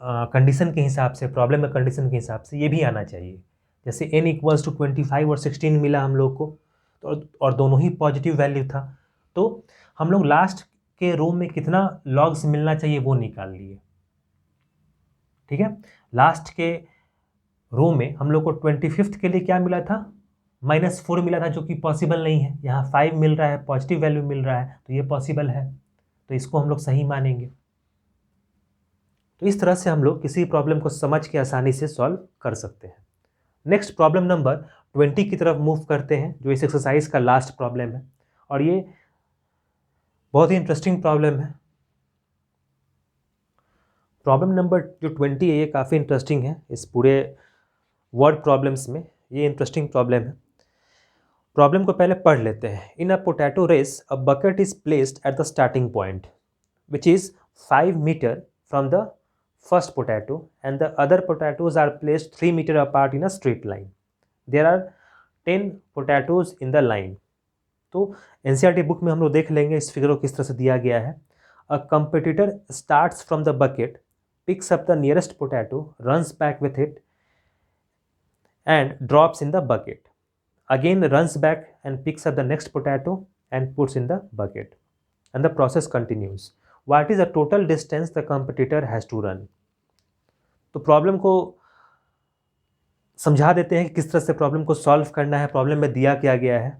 कंडीशन के हिसाब से, प्रॉब्लम में कंडीशन के हिसाब से ये भी आना चाहिए। जैसे n इक्वल्स टू 25 और 16 मिला हम लोग को, तो और दोनों ही पॉजिटिव वैल्यू था, तो हम लोग लास्ट के रो में कितना लॉग्स मिलना चाहिए वो निकाल लिए। ठीक है, लास्ट के रो में हम लोग को 25th के लिए क्या मिला था, -4 मिला था, जो कि पॉसिबल नहीं है। यहाँ 5 मिल रहा है, पॉजिटिव वैल्यू मिल रहा है, तो ये पॉसिबल है, तो इसको हम लोग सही मानेंगे। तो इस तरह से हम लोग किसी प्रॉब्लम को समझ के आसानी से सॉल्व कर सकते हैं। नेक्स्ट प्रॉब्लम नंबर 20 की तरफ मूव करते हैं, जो इस एक्सरसाइज का लास्ट प्रॉब्लम है, और ये बहुत ही इंटरेस्टिंग प्रॉब्लम है। प्रॉब्लम नंबर जो 20 है ये काफ़ी इंटरेस्टिंग है। इस पूरे वर्ड प्रॉब्लम्स में ये इंटरेस्टिंग प्रॉब्लम है। प्रॉब्लम को पहले पढ़ लेते हैं। In a potato race a bucket is placed at the starting point which is 5 metre from the first potato and the other potatoes are placed 3 meter apart in a straight line. There are 10 potatoes in the line. तो NCERT book में हम लोग देख लेंगे इस figure को किस तरह से दिया गया है। A competitor starts from the bucket, picks up the nearest potato, runs back with it and drops in the bucket. Again runs back and picks up the next potato and puts in the bucket. And the process continues. What is the total distance the competitor has to run? तो problem को समझा देते हैं कि किस तरह से problem को सॉल्व करना है, प्रॉब्लम में दिया क्या गया है।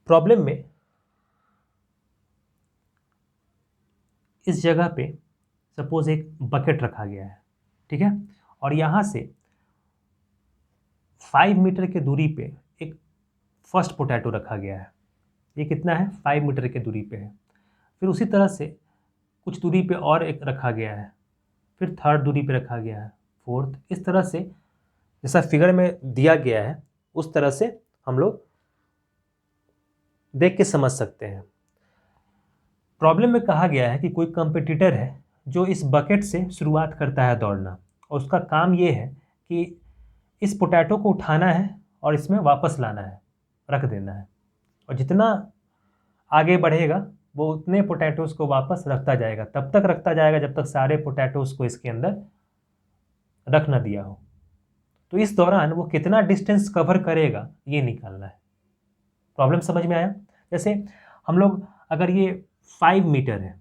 प्रॉब्लम में इस जगह पे सपोज एक बकेट रखा गया है, ठीक है, और यहाँ से 5 मीटर के दूरी पे एक फर्स्ट पोटैटो रखा गया है। ये कितना है, 5 मीटर के दूरी पे है। फिर उसी तरह से कुछ दूरी पे और एक रखा गया है, फिर थर्ड दूरी पे रखा गया है, फोर्थ, इस तरह से जैसा फिगर में दिया गया है उस तरह से हम लोग देख के समझ सकते हैं। प्रॉब्लम में कहा गया है कि कोई कंपटीटर है जो इस बकेट से शुरुआत करता है दौड़ना, और उसका काम ये है कि इस पोटैटो को उठाना है और इसमें वापस लाना है, रख देना है, और जितना आगे बढ़ेगा वो उतने पोटैटोज़ को वापस रखता जाएगा, तब तक रखता जाएगा जब तक सारे पोटैटोज़ को इसके अंदर रख ना दिया हो। तो इस दौरान वो कितना डिस्टेंस कवर करेगा ये निकालना है। प्रॉब्लम समझ में आया? जैसे हम लोग अगर ये 5 मीटर है,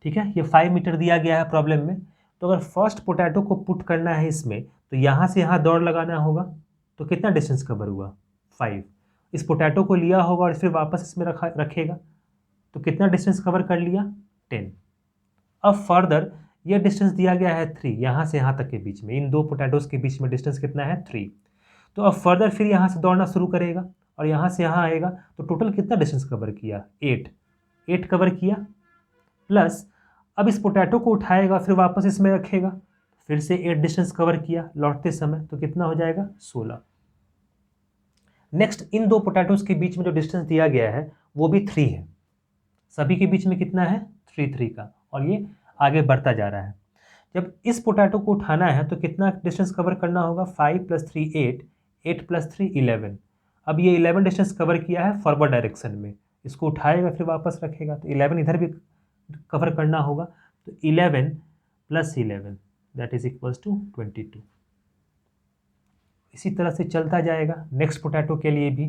ठीक है, ये 5 मीटर दिया गया है प्रॉब्लम में, तो अगर फर्स्ट पोटैटो को पुट करना है इसमें तो यहाँ से यहाँ दौड़ लगाना होगा, तो कितना डिस्टेंस कवर हुआ? 5। इस पोटैटो को लिया होगा और फिर वापस इसमें रखेगा, तो कितना डिस्टेंस कवर कर लिया? 10। अब फर्दर ये डिस्टेंस दिया गया है 3, यहाँ से यहाँ तक के बीच में, इन दो पोटैटोज़ के बीच में डिस्टेंस कितना है? 3। तो अब फर्दर फिर यहाँ से दौड़ना शुरू करेगा और यहाँ से यहाँ आएगा, तो टोटल कितना डिस्टेंस कवर किया? 8 कवर किया, प्लस अब इस पोटैटो को उठाएगा फिर वापस इसमें रखेगा, फिर से 8 डिस्टेंस कवर किया लौटते समय, तो कितना हो जाएगा? 16। नेक्स्ट, इन दो पोटैटोज़ के बीच में जो डिस्टेंस दिया गया है वो भी 3 है, सभी के बीच में कितना है? 3 का, और ये आगे बढ़ता जा रहा है। जब इस पोटैटो को उठाना है तो कितना डिस्टेंस कवर करना होगा? 5 + 3 8, 8 + 3 11। अब ये 11 डिस्टेंस कवर किया है फॉरवर्ड डायरेक्शन में, इसको उठाएगा फिर वापस रखेगा, तो 11 इधर भी कवर करना होगा, तो 11 + 11 दैट इज इक्वल्स टू 22। इसी तरह से चलता जाएगा नेक्स्ट पोटैटो के लिए भी।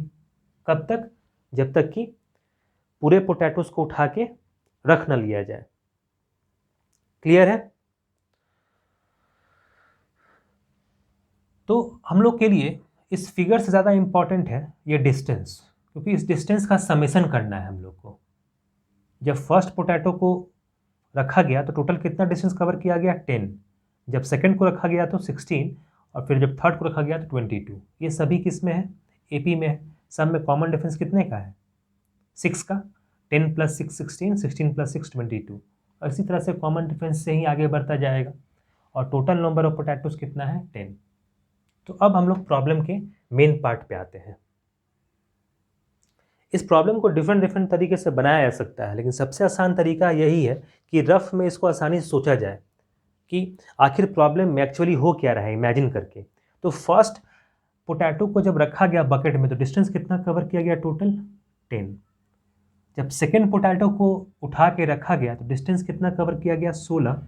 कब तक? जब तक कि पूरे पोटैटोज़ को उठा के रख न लिया जाए। क्लियर है? तो हम लोग के लिए इस फिगर से ज़्यादा इम्पॉर्टेंट है ये डिस्टेंस, क्योंकि इस डिस्टेंस का समेशन करना है हम लोग को। जब फर्स्ट पोटैटो को रखा गया तो टोटल कितना डिस्टेंस कवर किया गया? 10। जब सेकंड को रखा गया तो 16, और फिर जब थर्ड को रखा गया तो 22। ये सभी किस में है? एपी में है। सब में कॉमन डिफरेंस कितने का है? 6 का। 10 + 6 16, 16 + 6 22, और इसी तरह से कॉमन डिफरेंस से ही आगे बढ़ता जाएगा, और टोटल नंबर ऑफ पोटैटोज़ कितना है? 10। तो अब हम लोग प्रॉब्लम के मेन पार्ट पे आते हैं। इस प्रॉब्लम को डिफरेंट तरीके से बनाया जा सकता है, लेकिन सबसे आसान तरीका यही है कि रफ में इसको आसानी से सोचा जाए कि आखिर प्रॉब्लम में एक्चुअली हो क्या रहा है, इमेजिन करके। तो फर्स्ट पोटैटो को जब रखा गया बकेट में तो डिस्टेंस कितना कवर किया गया? टोटल 10। जब सेकेंड पोटैटो को उठा के रखा गया तो डिस्टेंस कितना कवर किया गया? 16,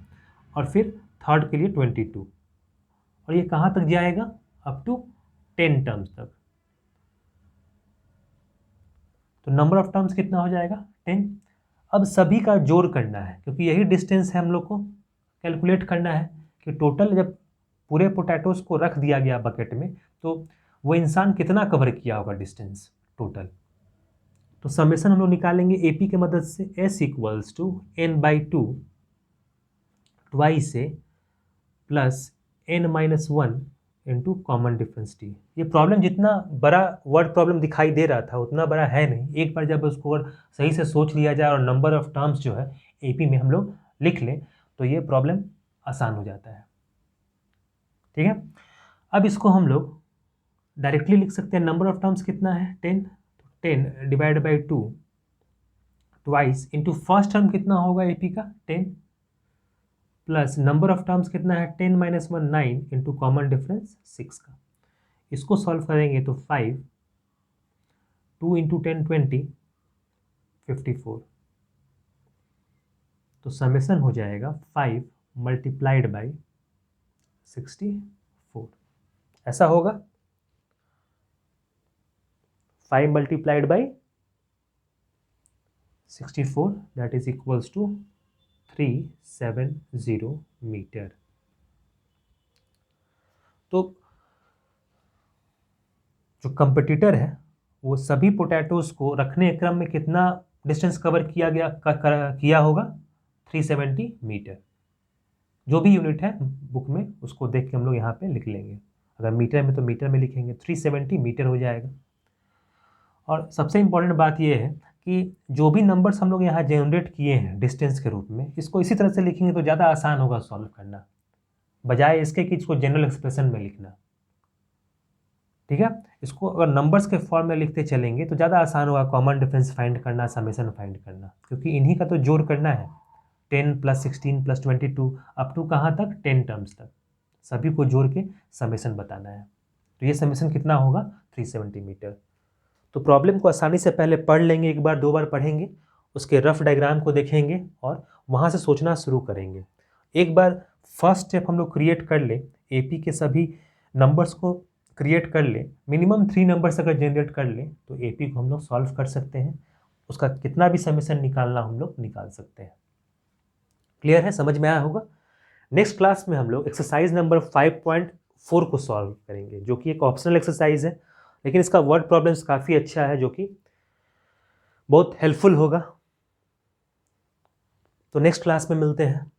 और फिर थर्ड के लिए 22, और ये कहाँ तक जाएगा? अप टू 10 टर्म्स तक। तो नंबर ऑफ टर्म्स कितना हो जाएगा? 10। अब सभी का जोड़ करना है, क्योंकि यही डिस्टेंस है हम लोग को कैलकुलेट करना है कि टोटल जब पूरे पोटैटोज़ को रख दिया गया बकेट में तो वो इंसान कितना कवर किया होगा डिस्टेंस टोटल। तो समेशन हम लोग निकालेंगे एपी की मदद से। S = n/2 ट्वाइस से plus n-1 into common difference T. ये प्रॉब्लम जितना बड़ा वर्ड प्रॉब्लम दिखाई दे रहा था उतना बड़ा है नहीं। एक बार जब उसको अगर सही से सोच लिया जाए और नंबर ऑफ टर्म्स जो है एपी में हम लोग लिख लें तो ये प्रॉब्लम आसान हो जाता है। ठीक है, अब इसको हम लोग डायरेक्टली लिख सकते हैं। नंबर ऑफ टर्म्स कितना है? 10। तो 10/2 ट्वाइस इंटू फर्स्ट टर्म कितना होगा एपी का? 10, प्लस नंबर ऑफ टर्म्स कितना है? 10 - 1 9 इंटू कॉमन डिफरेंस 6 का। इसको सॉल्व करेंगे तो 5, 2 × 10 20, 54। तो समेशन हो जाएगा 5 × 64। ऐसा होगा 5 × 64 that is equals to 370 metre. तो जो कंपटीटर है वो सभी पोटैटोज़ को रखने क्रम में कितना डिस्टेंस कवर किया होगा? 370 मीटर। जो भी यूनिट है बुक में उसको देख के हम लोग यहाँ पे लिख लेंगे। अगर मीटर में तो मीटर में लिखेंगे, 370 मीटर हो जाएगा। और सबसे इम्पॉर्टेंट बात यह है कि जो भी नंबर्स हम लोग यहाँ जनरेट किए हैं डिस्टेंस के रूप में, इसको इसी तरह से लिखेंगे तो ज़्यादा आसान होगा सॉल्व करना, बजाय इसके कि इसको जनरल एक्सप्रेशन में लिखना। ठीक है, इसको अगर नंबर्स के फॉर्म में लिखते चलेंगे तो ज़्यादा आसान होगा कॉमन डिफरेंस फाइंड करना, समेशन फाइंड करना, क्योंकि इन्हीं का तो जोड़ करना है। 10 + 16 + 22 अप टू कहाँ तक? 10 टर्म्स तक, सभी को जोड़ के समेशन बताना है। तो ये समेशन कितना होगा 3 सेंटीमीटर। तो प्रॉब्लम को आसानी से पहले पढ़ लेंगे, एक बार दो बार पढ़ेंगे, उसके रफ डायग्राम को देखेंगे और वहाँ से सोचना शुरू करेंगे। एक बार फर्स्ट स्टेप हम लोग क्रिएट कर ले, एपी के सभी नंबर्स को क्रिएट कर ले, मिनिमम 3 नंबर्स अगर जनरेट कर ले तो एपी को हम लोग सॉल्व कर सकते हैं, उसका कितना भी समेशन निकालना हम लोग निकाल सकते हैं। क्लियर है, समझ में आया होगा। नेक्स्ट क्लास में हम लोग एक्सरसाइज नंबर 5.4 को सॉल्व करेंगे, जो कि एक ऑप्शनल एक्सरसाइज है, लेकिन इसका वर्ड प्रॉब्लम्स काफ़ी अच्छा है, जो कि बहुत हेल्पफुल होगा। तो नेक्स्ट क्लास में मिलते हैं।